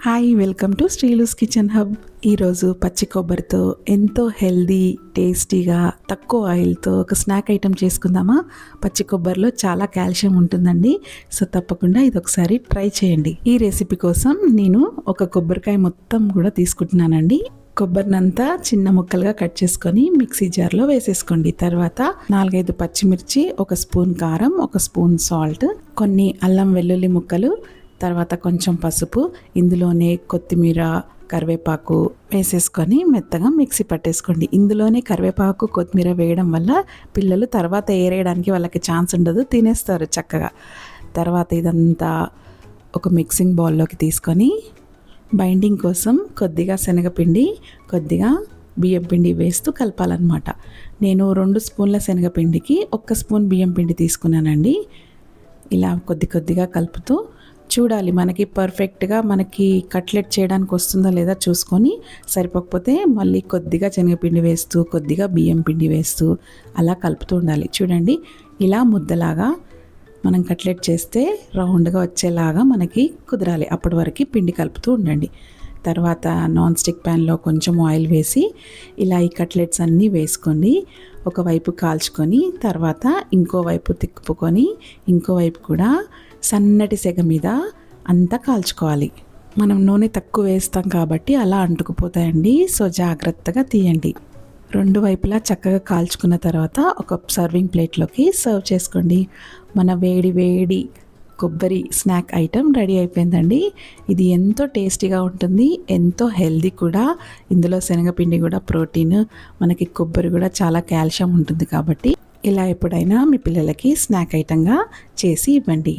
Hi, welcome to Sreelu's kitchen hub. ఈరోజు పచ్చి కొబ్బరితో ఎంతో హెల్దీ, టేస్టీగా, తక్కువ ఆయిల్తో ఒక స్నాక్ ఐటెం చేసుకుందామా. పచ్చి కొబ్బరిలో చాలా కాల్షియం ఉంటుందండి. సో తప్పకుండా ఇది ఒకసారి ట్రై చేయండి. ఈ రెసిపీ కోసం నేను ఒక కొబ్బరికాయ మొత్తం కూడా తీసుకుంటున్నానండి. కొబ్బరినంతా చిన్న ముక్కలుగా కట్ చేసుకొని మిక్సీ జార్లో వేసేసుకోండి. తర్వాత 4-5 పచ్చిమిర్చి, 1 స్పూన్ కారం, 1 స్పూన్ సాల్ట్, కొన్ని అల్లం వెల్లుల్లి ముక్కలు, తర్వాత కొంచెం పసుపు, ఇందులోనే కొత్తిమీర, కరివేపాకు వేసేసుకొని మెత్తగా మిక్సీ పట్టేసుకోండి. ఇందులోనే కరివేపాకు, కొత్తిమీర వేయడం వల్ల పిల్లలు తర్వాత ఏరేయడానికి వాళ్ళకి ఛాన్స్ ఉండదు, తినేస్తారు చక్కగా. తర్వాత ఇదంతా ఒక మిక్సింగ్ బౌల్లోకి తీసుకొని బైండింగ్ కోసం కొద్దిగా శనగపిండి, కొద్దిగా బియ్యం పిండి వేస్తూ కలపాలన్నమాట. నేను 2 స్పూన్ల శనగపిండికి 1 స్పూన్ బియ్యం పిండి తీసుకున్నానండి. ఇలా కొద్దిగా కలుపుతూ చూడాలి, మనకి పర్ఫెక్ట్గా మనకి కట్లెట్ చేయడానికి వస్తుందో లేదా చూసుకొని, సరిపోకపోతే మళ్ళీ కొద్దిగా శనగపిండి వేస్తూ, కొద్దిగా బియ్యం పిండి వేస్తూ అలా కలుపుతూ ఉండాలి. చూడండి, ఇలా ముద్దలాగా మనం కట్లెట్ చేస్తే రౌండ్గా వచ్చేలాగా మనకి కుదరాలి. అప్పటి వరకు పిండి కలుపుతూ ఉండండి. తర్వాత నాన్ స్టిక్ ప్యాన్లో కొంచెం ఆయిల్ వేసి ఇలా ఈ కట్లెట్స్ అన్నీ వేసుకోండి. ఒకవైపు కాల్చుకొని తర్వాత ఇంకోవైపు తిప్పుకొని ఇంకోవైపు కూడా సన్నటి సెగ మీద అంతా కాల్చుకోవాలి. మనం నూనె తక్కువ వేస్తాం కాబట్టి అలా అంటుకుపోతాయండి. సో జాగ్రత్తగా తీయండి. 2 వైపులా చక్కగా కాల్చుకున్న తర్వాత ఒక సర్వింగ్ ప్లేట్లోకి సర్వ్ చేసుకోండి. మన వేడి వేడి కొబ్బరి స్నాక్ ఐటెం రెడీ అయిపోయిందండి. ఇది ఎంతో టేస్టీగా ఉంటుంది, ఎంతో హెల్దీ కూడా. ఇందులో శనగపిండి కూడా ప్రోటీన్, మనకి కొబ్బరి కూడా చాలా కాల్షియం ఉంటుంది కాబట్టి ఇలా ఎప్పుడైనా మీ పిల్లలకి స్నాక్ ఐటెంగా చేసి ఇవ్వండి.